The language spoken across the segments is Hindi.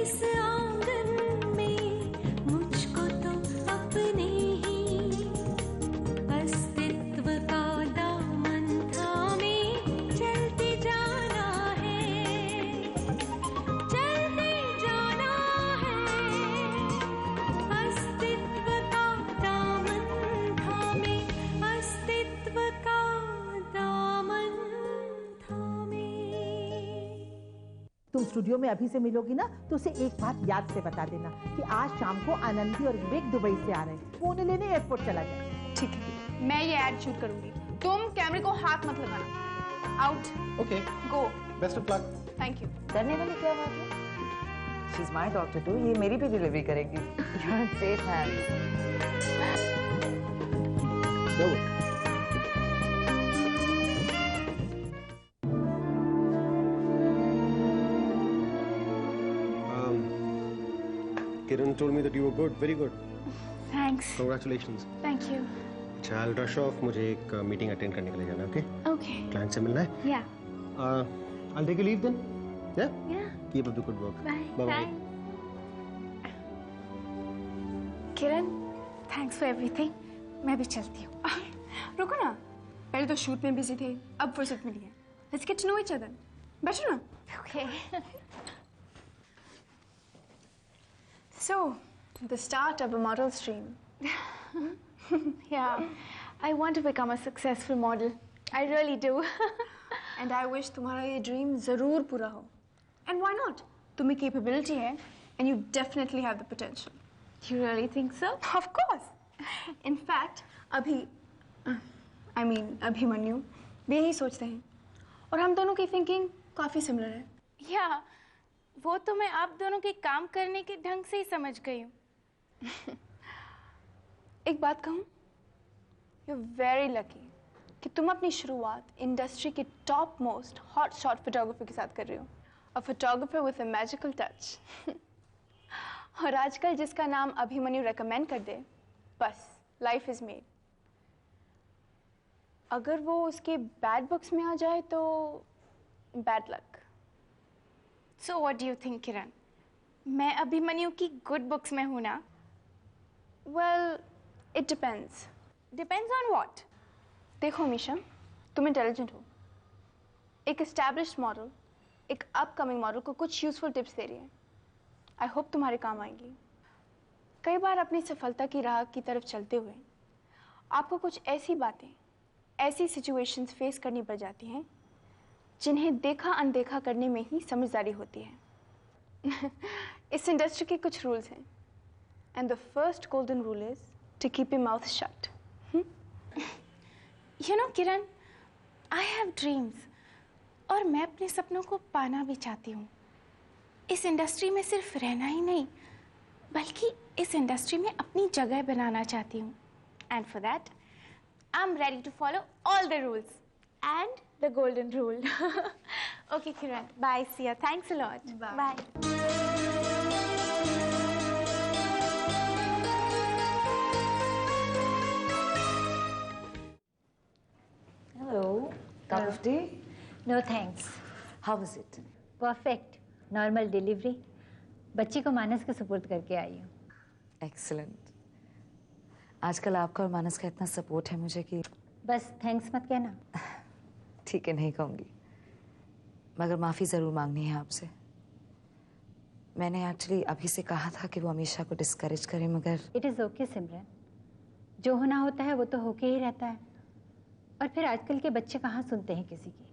इस आंगन में मुझको तो अपने ही अस्तित्व का दामन थामे चलते जाना है, चलते जाना है। अस्तित्व का दामन थामे, अस्तित्व का दामन थामे। तुम स्टूडियो में अभी से मिलोगी ना तो उसे एक बात याद से बता देना कि आज शाम को आनंदी और विवेक दुबई से आ रहे हैं, वो उन्हें लेने एयरपोर्ट चला जाए। ठीक है, मैं ये एड शूट करूंगी, तुम कैमरे को हाथ मत लगाना। Out. Okay, go. Best of luck. Thank you. करने वाली क्या बात है? She is my doctor too, ये मेरी भी डिलीवरी करेगी। Safe hands. Kiran told me that you were good, very good. Thanks. Congratulations. Thank you. अच्छा, I'll rush off. मुझे एक मीटिंग अटेंड करने के लिए जाना है, ओके? ओके। क्लाइंट से मिलना है? या। I'll take a leave then. Yeah? या। Keep up the good work. Bye. Bye-bye. Kiran, thanks for everything. मैं भी चलती हूँ। रुको ना, पहले तो शूट में बिजी थे, अब फुर्सत मिली है। Let's get to know each other. बैठो ना। Okay. So, the start of a model's dream. Yeah, I want to become a successful model. I really do. And I wish तुम्हारा ये dream जरूर पूरा हो. And why not? तुम्हें capability है, and you definitely have the potential. You really think so? Of course. In fact, Abhimanyu भी यही सोचते हैं, और हम दोनों की thinking काफी similar है. Yeah, वो तो मैं आप दोनों के काम करने के ढंग से ही समझ गई हूँ। एक बात कहूँ, You're very lucky कि तुम अपनी शुरुआत इंडस्ट्री के top most hot shot photographer के साथ कर रहे हो, a photographer with a magical touch. और आजकल जिसका नाम अभिमन्यु रेकमेंड कर दे, बस लाइफ इज मेड। अगर वो उसके बैड बुक्स में आ जाए तो bad luck. So what do you think, किरण? मैं अभिमन्यु की गुड बुक्स में हूँ ना? Well, it depends. Depends on what? देखो मीशा, तुम इंटेलिजेंट हो, एक एस्टैब्लिश्ड मॉडल एक अपकमिंग मॉडल को कुछ यूजफुल टिप्स दे रही है। आई होप तुम्हारे काम आएंगी। कई बार अपनी सफलता की राह की तरफ चलते हुए आपको कुछ ऐसी बातें, ऐसी सिचुएशंस फेस करनी पड़ जाती हैं जिन्हें देखा अनदेखा करने में ही समझदारी होती है। इस इंडस्ट्री के कुछ रूल्स हैं, and the first golden rule is to keep your mouth shut. You know, Kiran, I have dreams, और मैं अपने सपनों को पाना भी चाहती हूँ। इस इंडस्ट्री में सिर्फ रहना ही नहीं, बल्कि इस इंडस्ट्री में अपनी जगह बनाना चाहती हूँ। And for that, I'm ready to follow all the rules and the golden rule. Okay, Kiran. Bye, Sia. Thanks a lot. Bye. Hello. Cup of tea? No thanks. How was it? Perfect. Normal delivery. बच्ची को मानस के सुपुर्द करके आई हूँ। Excellent. आजकल आपका और मानस का इतना सपोर्ट है मुझे कि बस थैंक्स मत कहना। ठीक है, नहीं कहूँगी, मगर माफ़ी ज़रूर मांगनी है आपसे। मैंने एक्चुअली अभी से कहा था कि वो अमीशा को डिस्करेज करे, मगर इट इज़ ओके सिमरन, जो होना होता है वो तो होके ही रहता है। और फिर आजकल के बच्चे कहाँ सुनते हैं किसी की,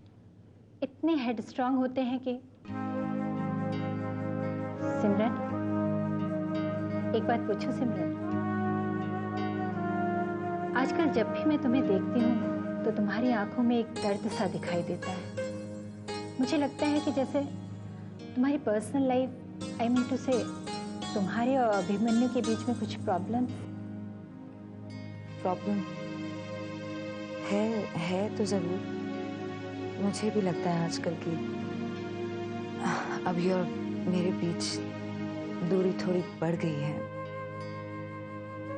इतने हेड स्ट्रांग होते हैं कि। सिमरन, एक बात पूछूं सिमरन, आजकल जब भी मैं तुम्हें देखती हूँ तो तुम्हारी आंखों में एक दर्द सा दिखाई देता है। मुझे लगता है कि जैसे तुम्हारी personal life, I mean to say तुम्हारे और अभिमन्यु के बीच में कुछ प्रॉब्लम है तो ज़रूर। मुझे भी लगता है आजकल की अभी और मेरे बीच दूरी थोड़ी बढ़ गई है।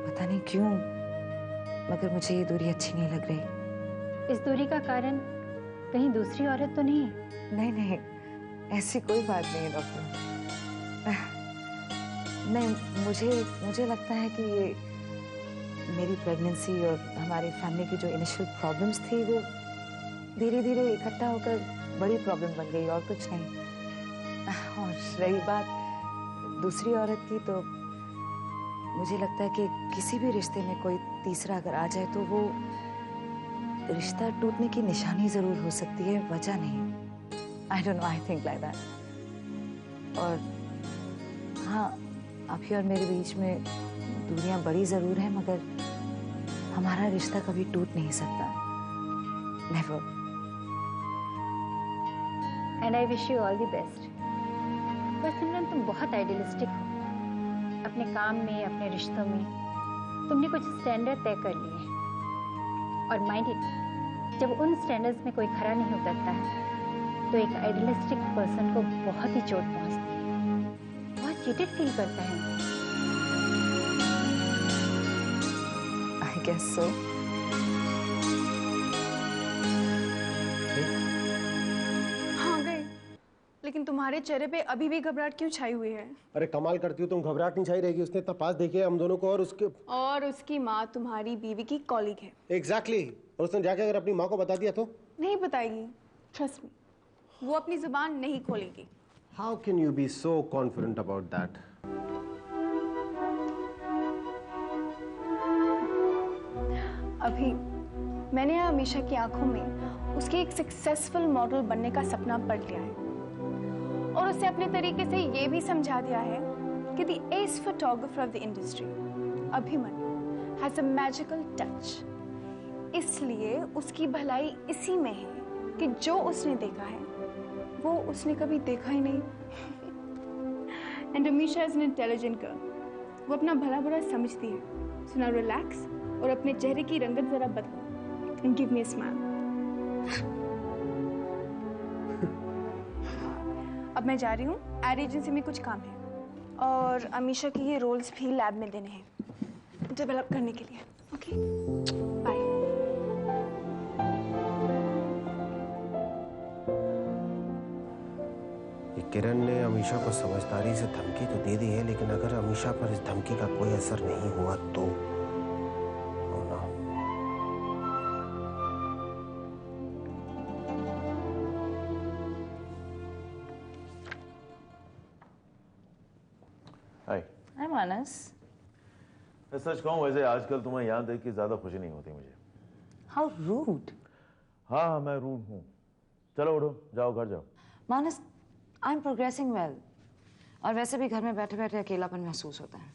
पता नहीं क्यों, मगर मुझे ये दूरी अच्छी नहीं लग रही। इस दूरी का कारण कहीं दूसरी औरत तो नहीं? नहीं, ऐसी कोई बात नहीं है डॉक्टर। नहीं, मुझे लगता है कि ये मेरी प्रेगनेंसी और हमारी फैमिली की जो इनिशियल प्रॉब्लम्स थी वो धीरे धीरे इकट्ठा होकर बड़ी प्रॉब्लम बन गई और कुछ नहीं। और रही बात दूसरी औरत की, तो मुझे लगता है कि किसी भी रिश्ते में कोई तीसरा अगर आ जाए तो वो रिश्ता टूटने की निशानी जरूर हो सकती है, वजह नहीं। I don't know, I think like that. और हाँ, अभी और मेरे बीच में दूरियां बड़ी जरूर हैं, मगर हमारा रिश्ता कभी टूट नहीं सकता, never. And I wish you all the best. पर सिमरन, तुम बहुत आइडियलिस्टिक हो अपने काम में, अपने रिश्तों में। तुमने कुछ स्टैंडर्ड तय कर लिए, और माइंड इट, जब उन स्टैंडर्ड्स में कोई खरा नहीं उतरता है तो एक आइडियलिस्टिक पर्सन को बहुत ही चोट पहुंचती है, बहुत चीटेड फील करता है। I guess so. हाँ गए, लेकिन तुम्हारे चेहरे पे अभी भी घबराहट क्यों छाई हुई है? अरे कमाल करती हो तुम, घबराहट नहीं छाई रहेगी। उसने इतना पास देखे हम दोनों को, और उसकी माँ तुम्हारी बीवी की कॉलीग है। एग्जैक्टली। और उसने जाके अगर अपनी माँ को बता दिया तो? नहीं बताएगी, ट्रस्ट मी, वो अपनी जुबान नहीं खोलेगी। How can you be so confident about that? अभी मैंने अमीशा की आंखों में उसके एक सक्सेसफुल मॉडल बनने का सपना पढ़ लिया है, और उसे अपने तरीके से ये भी समझा दिया है कि the S photographer of the industry Abhimanyu has a magical touch. इसलिए उसकी भलाई इसी में है कि जो उसने देखा है वो उसने कभी देखा ही नहीं। And Amisha is an intelligent girl, वो अपना भला बुरा समझती है। सो नाउ रिलैक्स और अपने चेहरे की रंगत जरा बदलो and give me a smile. अब मैं जा रही हूँ, एड एजेंसी में कुछ काम है, और अमीशा के ये रोल्स भी लैब में देने हैं डेवलप करने के लिए। Okay, bye. किरण ने अमीशा को समझदारी से धमकी तो दे दी है, लेकिन अगर अमीशा पर इस धमकी का कोई असर नहीं हुआ तो हाय। हाय मानस। मैं सच कहूँ, वैसे आजकल तुम्हें यहाँ देख के ज्यादा खुशी नहीं होती मुझे। How rude. हाँ, मैं रूड हूँ। चलो उठो, जाओ घर जाओ। Manas, I am progressing well, और वैसे भी घर में बैठे बैठे अकेलापन महसूस होता है।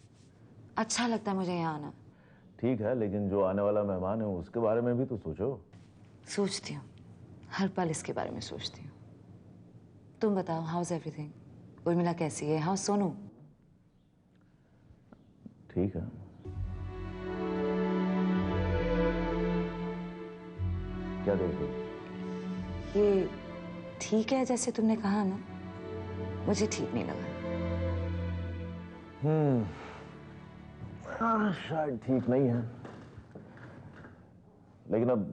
अच्छा लगता है मुझे यहाँ आना। ठीक है, लेकिन जो आने वाला मेहमान है उसके बारे में भी तो सोचो। सोचती हूँ, हर पल इसके बारे में सोचती हूँ। तुम बताओ, हाउ इज एवरीथिंग? उर्मिला कैसी है? हाउ सोनू? ठीक है। क्या देख रही हो? ये ठीक है जैसे तुमने कहा ना, मुझे ठीक नहीं लगा। हाँ, शायद ठीक नहीं है, लेकिन अब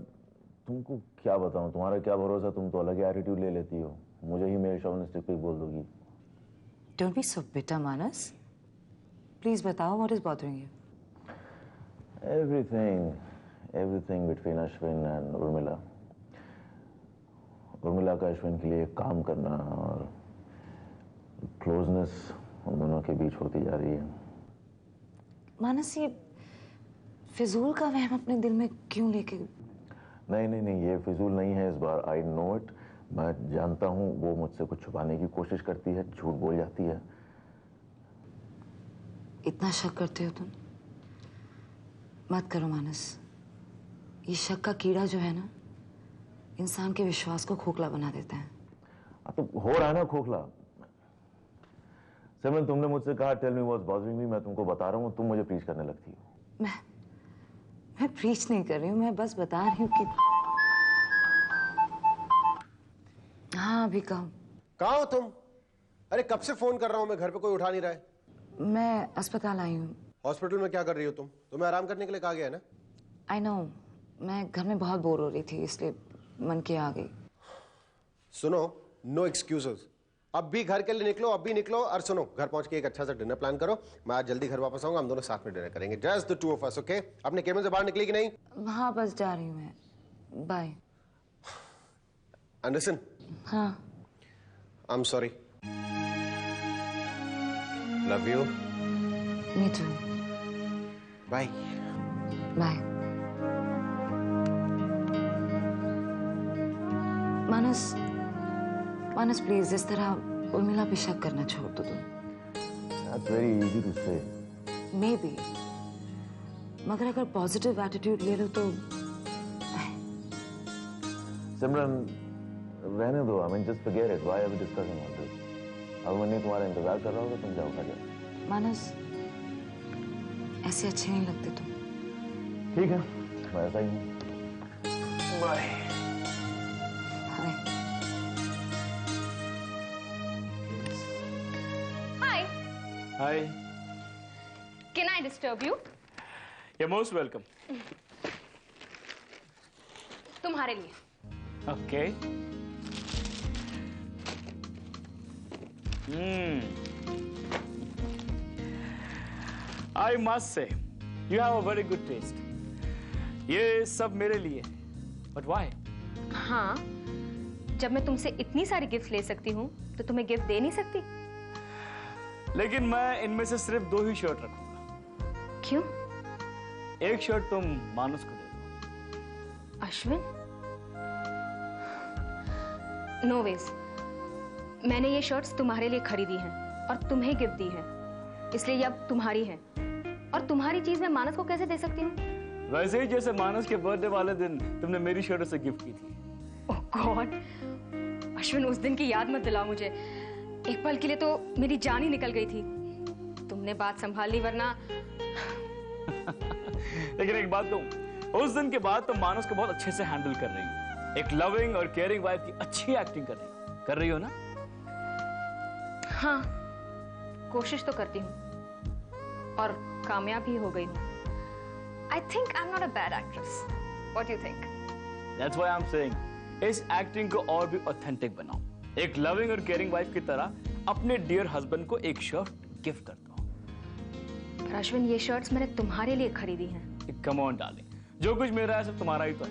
तुमको क्या बताऊं, तुम्हारा क्या भरोसा, तुम तो अलग ही एटीट्यूड ले लेती हो। मुझे ही मेरे शॉविनिस्टिक पे बोल दोगी। Don't be so bitter Manas, please बताओ, what is bothering you? Everything between Ashwin and Urmila. Urmila का अश्विन के लिए काम करना और क्लोजनेस उन दोनों के बीच होती जा रही है। मानस, ये फिजूल का वहम अपने दिल में क्यों लेके? नहीं, ये फिजूल नहीं है इस बार। I know it. मैं जानता हूँ वो मुझसे कुछ छुपाने की कोशिश करती है, झूठ बोल जाती है। इतना शक करते हो तुम? मत करो मानस। ये शक का कीड़ा जो है ना, इंसान के विश्वास को खोखला बना देता है। तो हो रहा है ना खोखला। सिमरन, तुमने मुझसे कहा tell me what's bothering me, मैं तुमको बता रहा हूँ, तुम मुझे प्रीच करने लगती हो। मैं प्रीच नहीं कर रही हूँ, मैं बस बता रही हूँ कि हाँ, अभी कहो। कहाँ हो तुम? अरे कब से फोन कर रहा हूँ मैं, घर पे कोई उठा नहीं रहा है। मैं अस्पताल आई हूँ। हॉस्पिटल में क्या कर रही हो तुम? तुम्हें आराम करने के लिए कहा गया है ना? आई नो, मैं घर में बहुत बोर हो रही थी, इसलिए मन की आ गई। सुनो, नो एक्सक्यूजेस। अब भी घर के लिए निकलो, अब भी निकलो। और सुनो, घर पहुंच के एक अच्छा सा डिनर प्लान करो। मैं आज जल्दी घर वापस आऊंगा, हम दोनों साथ में डिनर करेंगे, just the two of us, okay? अपने केबिन से बाहर निकली कि नहीं? हाँ बस जा रही हूँ मैं, बाय। एंडरसन? हाँ। I am sorry. Love you. Me too. Bye. Bye. Manas, Manas please इस तरह उर्मिला पे शक करना छोड़ दो तुम। That's very easy to say. Maybe. मगर अगर पॉजिटिव एटीट्यूड ले लो तो सिमरन, रहने दो। I mean, just forget it. Why are we discussing all this? अब मैं तुम्हारा इंतजार कर रहा हूँ, तुम जाओ खा। मानस, ऐसे अच्छे नहीं लगते तुम। ठीक है, मैं ऐसा ही हूँ। Bye. Hi. Hi. Can I disturb you? You're most welcome. तुम्हारे लिए. Okay. I must say, you have a very good taste. ये सब मेरे लिए. But why? हाँ, जब मैं तुमसे इतनी सारी गिफ्ट ले सकती हूँ, तो तुम्हें गिफ्ट दे नहीं सकती? लेकिन मैं इनमें से सिर्फ 2 ही शर्ट रखूंगा। क्यों? एक शर्ट तुम मानस को दे दो। अश्विन? No veg. मैंने ये शर्ट्स तुम्हारे लिए खरीदी हैं और तुम्हें गिफ्ट दी है, इसलिए ये अब तुम्हारी है। और तुम्हारी चीज मैं मानस को कैसे दे सकती हूँ? वैसे ही जैसे मानस के बर्थडे वाले दिन तुमने मेरी शर्ट उसे गिफ्ट की थी। ओह गॉड, अश्विन उस दिन की याद मत दिलाओ मुझे। एक पल के लिए तो मेरी जान ही निकल गई थी। तुमने बात संभाल ली, वरना लेकिन एक बात कहूं, उस दिन के बाद तुम मानस को बहुत अच्छे से हैंडल कर रही हो। एक लविंग और केयरिंग वाइफ की अच्छी एक्टिंग कर रही हो ना? हाँ, कोशिश तो करती हूँ और कामयाब भी हो गई हूँ। I think I'm not a bad actress. What do you think? That's why I'm saying, इस एक्टिंग को और भी ऑथेंटिक बनाओ। एक लविंग और केयरिंग वाइफ की तरह अपने डियर हस्बैंड को एक शर्ट गिफ्ट कर दो। अश्विन, ये शर्ट्स मैंने तुम्हारे लिए खरीदी हैं। कम ऑन डार्लिंग, जो कुछ मेरा है सब तुम्हारा ही तो है।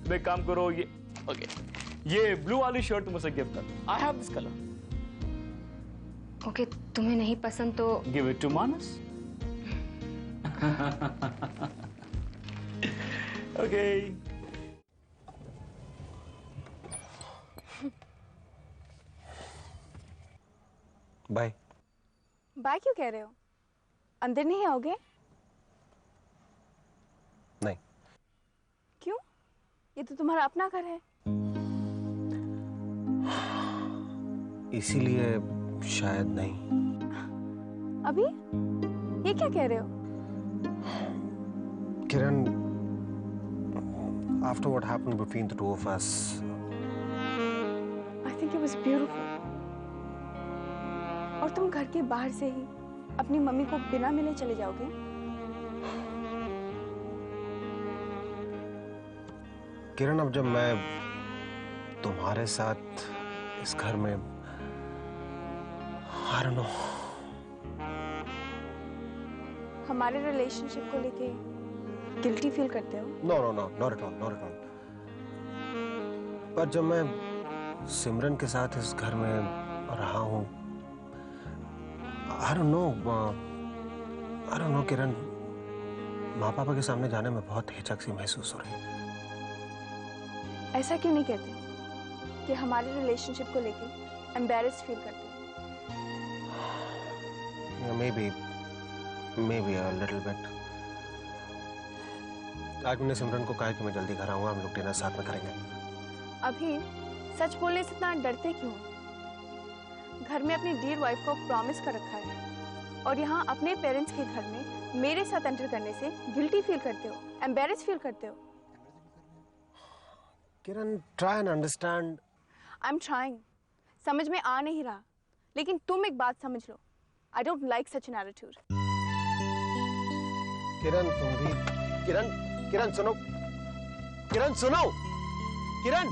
तुम एक काम करो, ये ब्लू वाली शर्ट तुम उसे गिफ्ट कर दो। I have this colour. Okay, तुम्हें नहीं पसंद तो give it to Manas. Okay. Bye. Bye क्यों कह रहे हो? अंदर नहीं आओगे? नहीं। क्यों? ये तो तुम्हारा अपना घर है। इसीलिए शायद नहीं। अभी ये क्या कह रहे हो? किरण, after what happened between the two of us, I think it was beautiful. और तुम घर के बाहर से ही अपनी मम्मी को बिना मिले चले जाओगे? किरण, अब जब मैं तुम्हारे साथ इस घर में, I don't know, हमारे रिलेशनशिप को लेके गिल्टी फील करते हो? No, not at all, not at all. पर जब मैं सिमरन के साथ इस घर में रहा हूँ, I don't know किरण, माँ पापा के सामने जाने में बहुत हिचक सी महसूस हो रही है। ऐसा क्यों नहीं कहते कि हमारे रिलेशनशिप को लेके एम्बैरेस्ड फील करते हो? Maybe a little bit. आज मैंने सिमरन को कहा कि मैं जल्दी घर आऊंगा, हम लोग डिनर साथ में करेंगे। अभी सच बोलने से इतना डरते क्यों? घर में अपनी डियर वाइफ को प्रॉमिस कर रखा है और यहाँ अपने पेरेंट्स के घर में मेरे साथ एंटर करने से गिल्टी फील करते हो, एम्बैरेस फील करते हो। किरण, try and understand. I'm trying. समझ में आ नहीं रहा, लेकिन तुम एक बात समझ लो, I don't like such an attitude. किरण, तुम भी, किरण सुनो, किरण।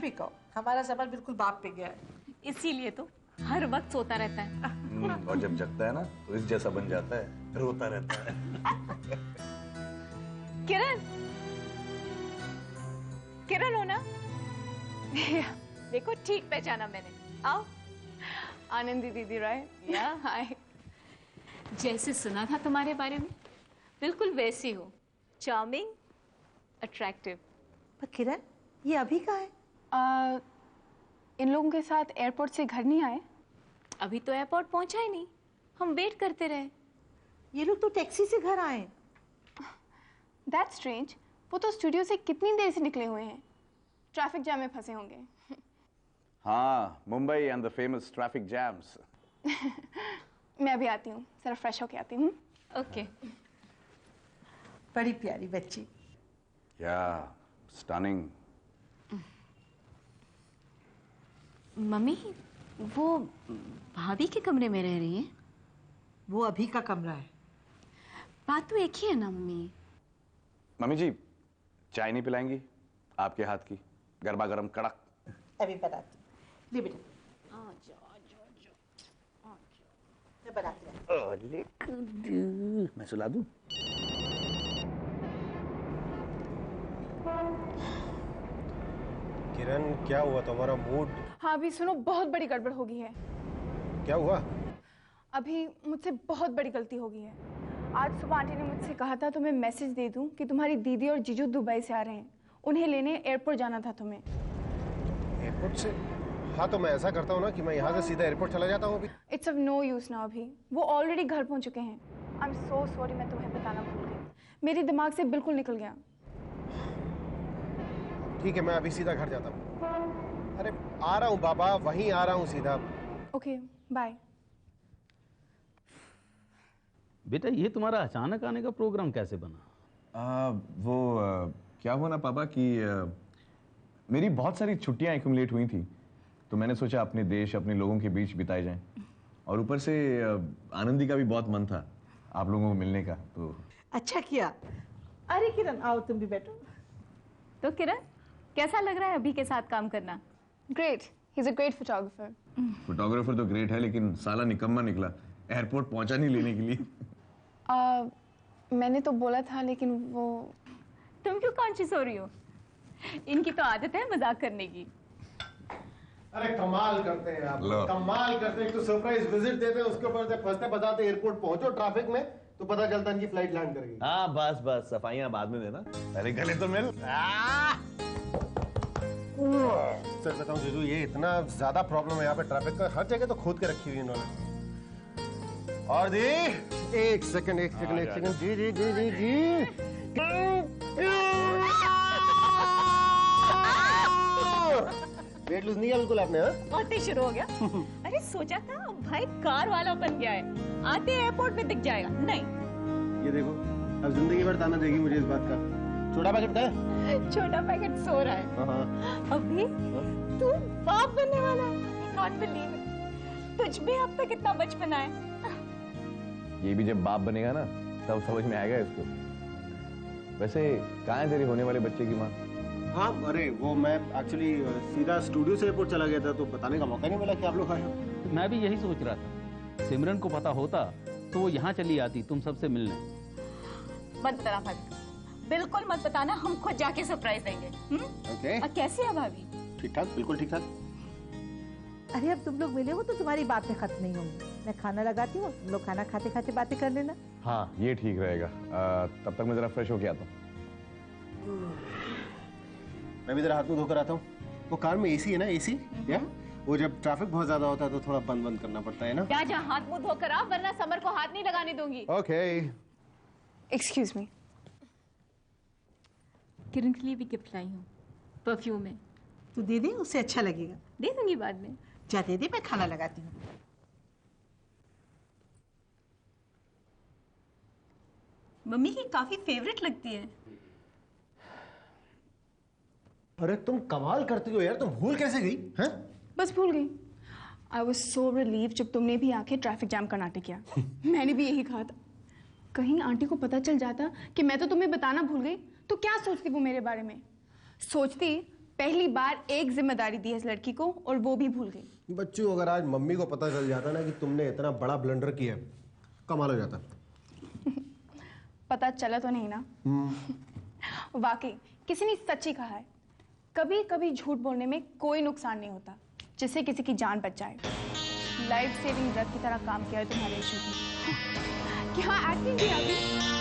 भी कहो, हमारा सबर बिल्कुल बाप पे गया है। इसीलिए तो हर वक्त सोता रहता है। और जब जगता है ना तो इस जैसा बन जाता है, रोता रहता है। किरण, किरण हो ना? देखो ठीक पहचाना मैंने। आओ। आनंदी दीदी राइट? या हाय। जैसे सुना था तुम्हारे बारे में बिल्कुल वैसी हो, चार्मिंग, अट्रैक्टिव। पर किरण, ये अभी कहाँ है? इन लोगों के साथ एयरपोर्ट से घर नहीं आए? अभी तो एयरपोर्ट पहुंचा ही नहीं, हम वेट करते रहे। ये लोग तो टैक्सी से घर आए। That's strange. वो तो स्टूडियो से कितनी देर से निकले हुए हैं, ट्रैफिक जाम में फंसे होंगे। हाँ, Mumbai and the famous traffic jams. मैं अभी आती हूँ, जरा फ्रेश होके आती हूँ। ओके। बड़ी प्यारी बच्ची। या स्टनिंग। मम्मी, वो भाभी के कमरे में रह रही हैं? वो अभी का कमरा है। बात तो एक ही है ना मम्मी। मम्मी जी, चाय नहीं पिलाएंगी आपके हाथ की, गरमा गरम कड़क? अभी बनाती हूँ। ले बेटा। मैं बनाती हूँ। मैं सुला दूं? किरण, क्या हुआ तुम्हारा मूड? हाँ अभी सुनो, बहुत बड़ी गड़बड़ हो गई है। क्या हुआ? अभी मुझसे बहुत बड़ी गलती हो गई है। आज सुबह आंटी ने मुझसे कहा था तुम्हें मैसेज दे दूं कि तुम्हारी दीदी और जीजू दुबई से आ रहे हैं, उन्हें लेने एयरपोर्ट जाना था तुम्हें। एयरपोर्ट से? हाँ तो मैं ऐसा करता हूँ ना कि मैं यहाँ से सीधा एयरपोर्ट चला जाता हूँ अभी। इट्स ऑफ नो यूज ना अभी, वो ऑलरेडी घर पहुँच चुके हैं। आई एम सो सॉरी, मैं तुम्हें बताना भूल गई, मेरे दिमाग से बिल्कुल निकल गया। ठीक है, मैं अभी सीधा घर जाता हूँ। अरे आ रहा हूँ बाबा, वहीं आ रहा हूँ सीधा। Okay bye. बेटा, ये तुम्हारा अचानक आने का प्रोग्राम कैसे बना? क्या हुआ ना पापा कि मेरी बहुत सारी छुट्टियां एक्यूमुलेट हुई थी, तो मैंने सोचा अपने देश, अपने लोगों के बीच बिताए जाएं। और ऊपर से आनंदी का भी बहुत मन था आप लोगों को मिलने का, तो अच्छा किया। अरे किरण, आओ तुम भी बैठो। तो किरण, कैसा लग रहा है अभी के साथ काम करना? Great, he is a great photographer. Photographer तो ग्रेट है, लेकिन साला निकम्मा निकला, एयरपोर्ट पहुंचा नहीं लेने के लिए। मैंने तो बोला था, लेकिन वो... तुम क्यों कॉन्शियस हो रही हो? इनकी तो आदत है मजाक करने की। अरे कमाल करते हैं आप, कमाल करते हैं। तो सरप्राइज विजिट देते हैं, उसके ऊपर से फंसते बताते एयरपोर्ट पहुंचो ट्रैफिक में, तो पता चलता है इनकी फ्लाइट लैंड करेगी। हाँ बस बस, सफाइयां बाद में देना, पहले गले तो मिल। सर बताऊं जीजू, ये इतना ज्यादा प्रॉब्लम है यहाँ पे ट्रैफिक का, हर जगह तो खोद के रखी हुई है इन्होंने। और दी एक सेकंड जी जी जी जी जी जी। वेट लूज नहीं है बिल्कुल आपने? बहुत ही शुरू हो गया। अरे सोचा था भाई कार वाला बन गया है, आते एयरपोर्ट पे दिख जाएगा। नहीं, ये देखो, अब जिंदगी भर ताना देगी मुझे इस बात का। छोटा पैकेट है? छोटा पैकेट सो रहा है। अभी तू बाप बनने वाला है। Can't believe it। तुझ में अब तक कितना बचपना है। ये भी जब बाप बनेगा ना, तब समझ में आएगा इसको। वैसे कहाँ है तेरी होने वाले बच्चे की माँ? हाँ, अरे वो मैं एक्चुअली सीधा स्टूडियो से एयरपोर्ट चला गया था, तो बताने का मौका नहीं मिला कि आप लोग आए हो। मैं भी यही सोच रहा था, सिमरन को पता होता तो वो यहाँ चली आती तुम सबसे मिलने। मत बताना भाभी, बिल्कुल मत बताना, हम खुद जाके सरप्राइज देंगे। ओके। और कैसी है भाभी? ठीक ठाक, बिल्कुल ठीक ठाक। अरे अब तुम लोग मिले हो तो तुम्हारी बातें खत्म नहीं होंगी। मैं खाना लगाती हूँ, तुम लोग खाना खाते खाते बातें कर लेना। हाँ ये ठीक रहेगा। तब तक मैं जरा फ्रेश होके आता हूँ। मैं भी जरा हाथ मुंह धोकर आता हूँ। वो कार में एसी है ना, एसी? या वो जब ट्रैफिक बहुत ज्यादा होता है तो थोड़ा बंद करना पड़ता है ना। जा हाथ मुंह धोकर आ, वरना समर को हाथ नहीं लगाने दूंगी। ओके। Excuse me. किरण के लिए भी गिफ्ट लाई हूँ, परफ्यूम है। तू दे दे, उससे अच्छा लगेगा। दे दूंगी बाद में। जा दे दे, मैं खाना लगाती हूँ। मम्मी की काफी फेवरेट लगती है। अरे तुम कमाल करती हो यार, तुम भूल कैसे गई? हैं? बस भूल गई। आई वॉज सो रिलीव जब तुमने भी आके ट्रैफिक जैम का नाटक किया। मैंने भी यही कहा था, कहीं आंटी को पता चल जाता कि मैं तो तुम्हें बताना भूल गई, तो क्या सोचती वो मेरे बारे में? सोचती पहली बार एक जिम्मेदारी दी है इस लड़की को और वो भी भूल गई। बच्चों, अगर आज मम्मी को पता चल जाता ना कि तुमने इतना बड़ा ब्लंडर किया, कमाल हो जाता। पता चला तो नहीं ना? वाकई किसी ने सच ही कहा है, कभी कभी झूठ बोलने में कोई नुकसान नहीं होता जिससे किसी की जान बच जाए। लाइफ सेविंग ड्रग की तरह काम किया है तुम्हारे इशू में। क्या एक्टिंग की अभी?